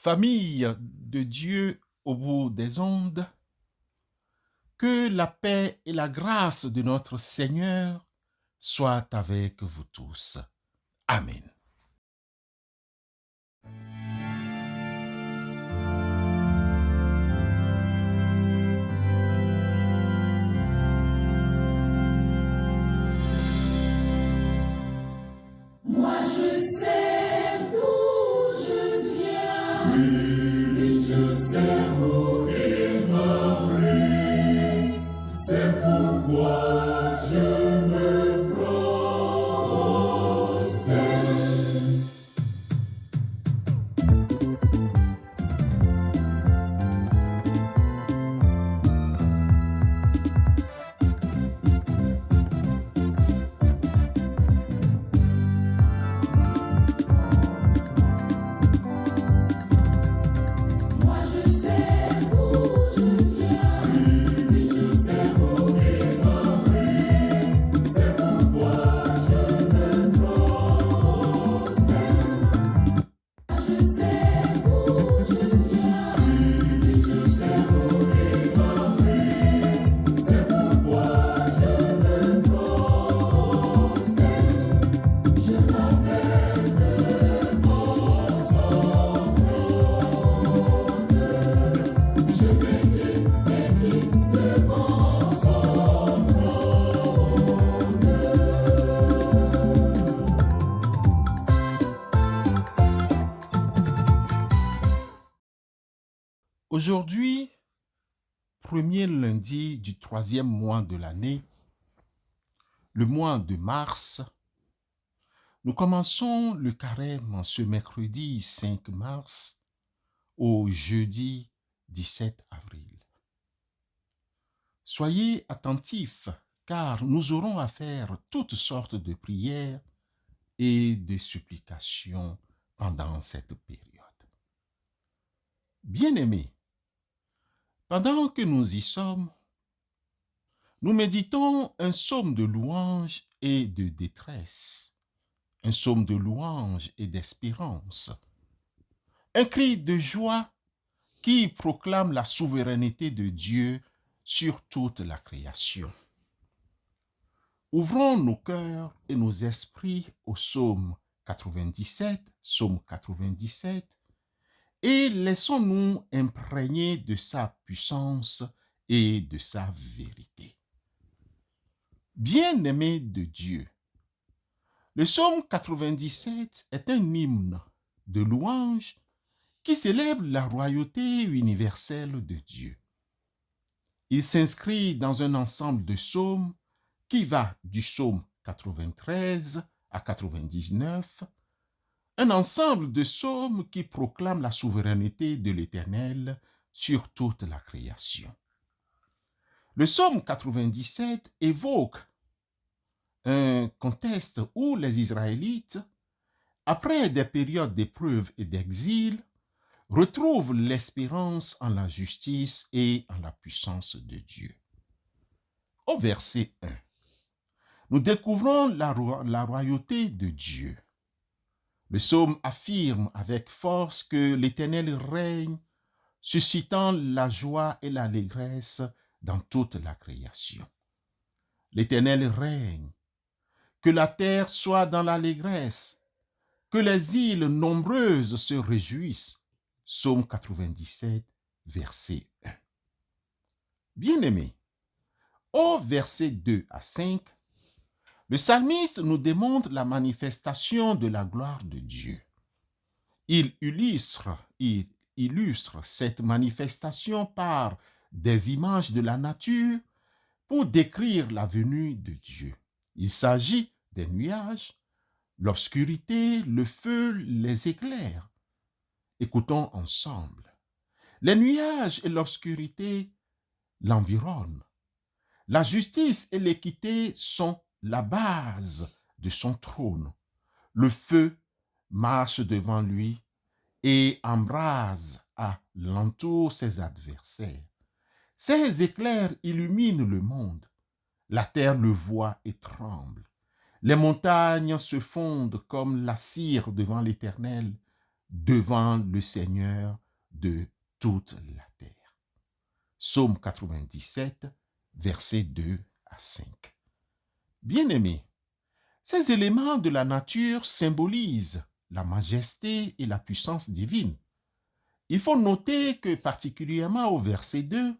Famille de Dieu au bout des ondes, que la paix et la grâce de notre Seigneur soient avec vous tous. Amen. Moi je sais d'où je viens, oui, je sais où il m'a pris, c'est pourquoi je me prospère. Moi je sais d'où je viens, oui, je sais où il m'a pris, c'est pourquoi je me prospère. Je sais d'où je viens, oui, je sais où il m'a pris, c'est pourquoi je me prospère. Je m'abaisse devant son trône, je m'incline devant son trône. Aujourd'hui, premier lundi du 3e mois de l'année, le mois de mars, nous commençons le carême en ce mercredi 5 mars au jeudi 17 avril. Soyez attentifs, car nous aurons à faire toutes sortes de prières et de supplications pendant cette période. Bien-aimés, pendant que nous y sommes, nous méditons un psaume de louange et de détresse, un psaume de louange et d'espérance, un cri de joie qui proclame la souveraineté de Dieu sur toute la création. Ouvrons nos cœurs et nos esprits au psaume 97, et laissons-nous imprégner de sa puissance et de sa vérité. Bien-aimés de Dieu, le psaume 97 est un hymne de louange qui célèbre la royauté universelle de Dieu. Il s'inscrit dans un ensemble de psaumes qui va du psaume 93 à 99, un ensemble de psaumes qui proclament la souveraineté de l'Éternel sur toute la création. Le psaume 97 évoque un contexte où les Israélites, après des périodes d'épreuve et d'exil, retrouvent l'espérance en la justice et en la puissance de Dieu. Au verset 1. nous découvrons la royauté de Dieu. Le psaume affirme avec force que l'Éternel règne, suscitant la joie et l'allégresse dans toute la création. L'Éternel règne, que la terre soit dans l'allégresse, que les îles nombreuses se réjouissent. Psaume 97, verset 1. Bien-aimés, au verset 2 à 5, le psalmiste nous démontre la manifestation de la gloire de Dieu. Il illustre cette manifestation par des images de la nature pour décrire la venue de Dieu. Il s'agit des nuages, l'obscurité, le feu, les éclairs. Écoutons ensemble. Les nuages et l'obscurité l'environnent. La justice et l'équité sont la base de son trône. Le feu marche devant lui et embrase à l'entour ses adversaires. Ses éclairs illuminent le monde. La terre le voit et tremble. Les montagnes se fondent comme la cire devant l'Éternel, devant le Seigneur de toute la terre. Psaume 97, versets 2 à 5. Bien-aimés, ces éléments de la nature symbolisent la majesté et la puissance divine. Il faut noter que particulièrement au verset 2,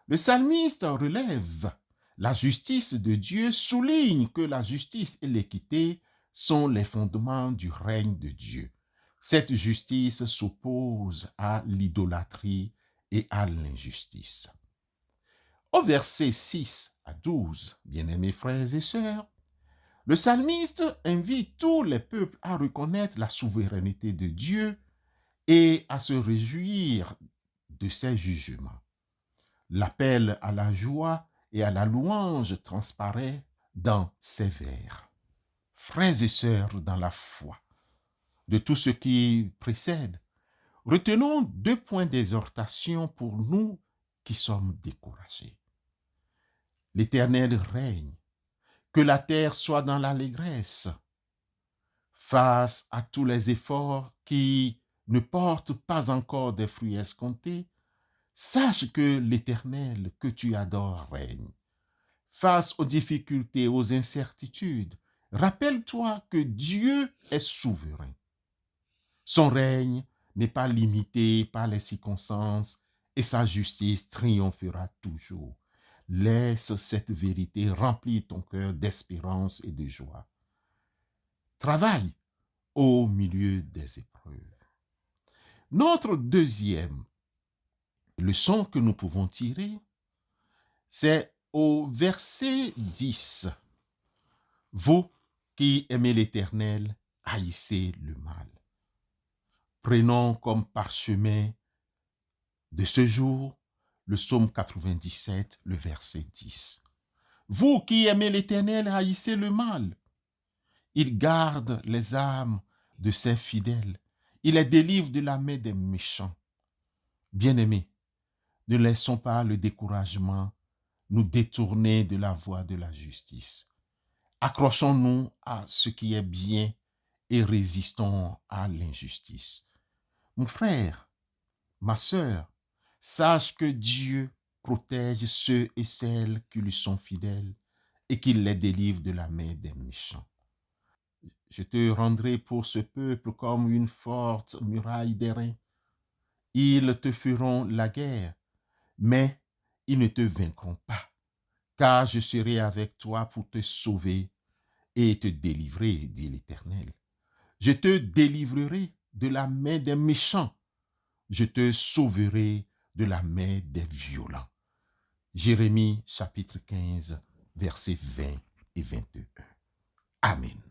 le psalmiste relève la justice de Dieu, souligne que la justice et l'équité sont les fondements du règne de Dieu. Cette justice s'oppose à l'idolâtrie et à l'injustice. Au verset 6 à 12, bien-aimés frères et sœurs, le psalmiste invite tous les peuples à reconnaître la souveraineté de Dieu et à se réjouir de ses jugements. L'appel à la joie et à la louange transparaît dans ces vers. Frères et sœurs dans la foi, de tout ce qui précède, retenons 2 points d'exhortation pour nous qui sommes découragés. L'Éternel règne, que la terre soit dans l'allégresse. Face à tous les efforts qui ne portent pas encore des fruits escomptés, sache que l'Éternel que tu adores règne. Face aux difficultés, aux incertitudes, rappelle-toi que Dieu est souverain. Son règne n'est pas limité par les circonstances et sa justice triomphera toujours. Laisse cette vérité remplir ton cœur d'espérance et de joie. Travaille au milieu des épreuves. Notre deuxième leçon que nous pouvons tirer, c'est au verset 10. Vous qui aimez l'Éternel, haïssez le mal. Prenons comme parchemin de ce jour le psaume 97, le verset 10. Vous qui aimez l'Éternel, haïssez le mal. Il garde les âmes de ses fidèles. Il les délivre de la main des méchants. Bien-aimés, ne laissons pas le découragement nous détourner de la voie de la justice. Accrochons-nous à ce qui est bien et résistons à l'injustice. Mon frère, ma sœur, sache que Dieu protège ceux et celles qui lui sont fidèles et qu'il les délivre de la main des méchants. Je te rendrai pour ce peuple comme une forte muraille d'airain. Ils te feront la guerre, mais ils ne te vaincront pas, car je serai avec toi pour te sauver et te délivrer, dit l'Éternel. Je te délivrerai de la main des méchants, je te sauverai de la main des violents. Jérémie chapitre 15, versets 20 et 21. Amen.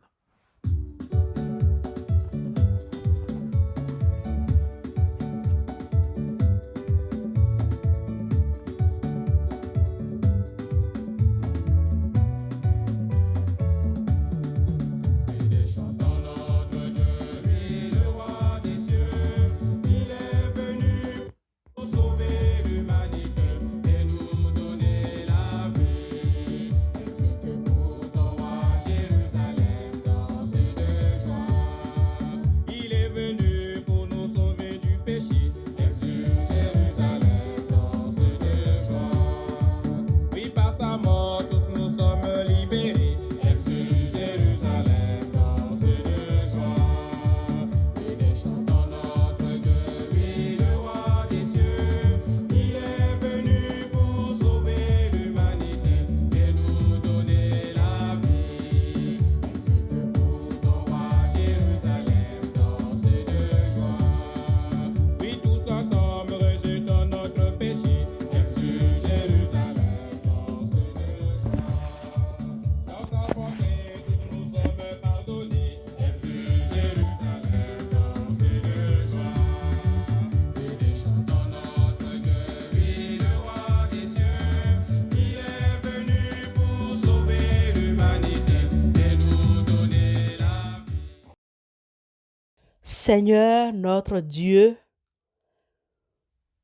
Seigneur notre Dieu,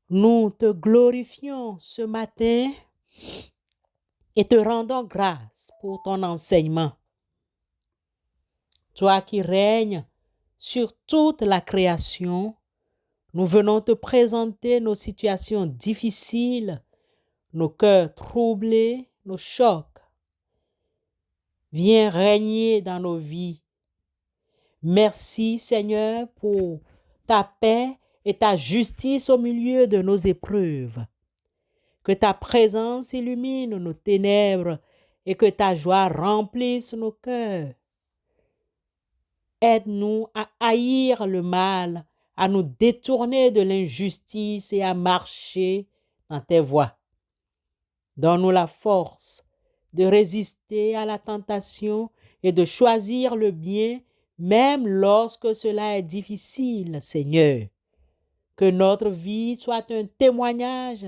nous te glorifions ce matin et te rendons grâce pour ton enseignement. Toi qui règnes sur toute la création, nous venons te présenter nos situations difficiles, nos cœurs troublés, nos chocs. Viens régner dans nos vies. Merci Seigneur pour ta paix et ta justice au milieu de nos épreuves. Que ta présence illumine nos ténèbres et que ta joie remplisse nos cœurs. Aide-nous à haïr le mal, à nous détourner de l'injustice et à marcher dans tes voies. Donne-nous la force de résister à la tentation et de choisir le bien, même lorsque cela est difficile, Seigneur. Que notre vie soit un témoignage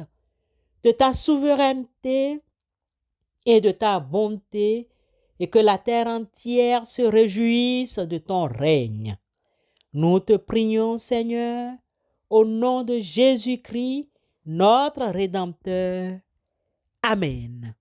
de ta souveraineté et de ta bonté, et que la terre entière se réjouisse de ton règne. Nous te prions, Seigneur, au nom de Jésus-Christ, notre Rédempteur. Amen.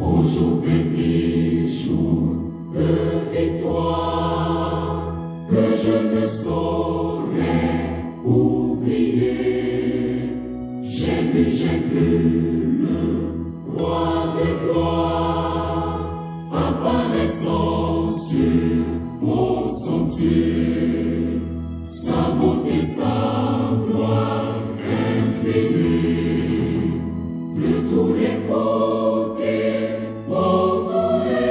Ô jour béni, jour de victoire, que je ne saurais oublier. J'ai vu le roi de gloire apparaissant sur mon sentier. Sa beauté, sa gloire infinie, de tous les côtés m'entourer.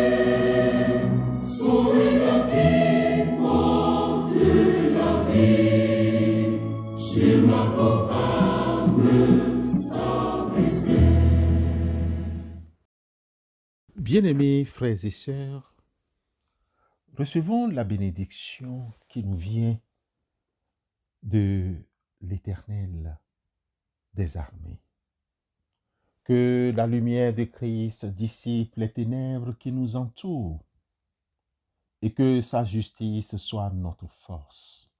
Son regard qui porte la vie sur ma pauvre âme s'abaisser. Bien-aimés frères et sœurs, recevons la bénédiction qui nous vient de l'Éternel des armées. Que la lumière de Christ dissipe les ténèbres qui nous entourent et que sa justice soit notre force.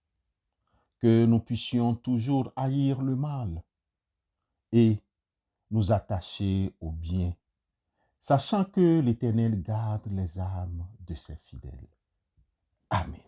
Que nous puissions toujours haïr le mal et nous attacher au bien, sachant que l'Éternel garde les âmes de ses fidèles. Amen.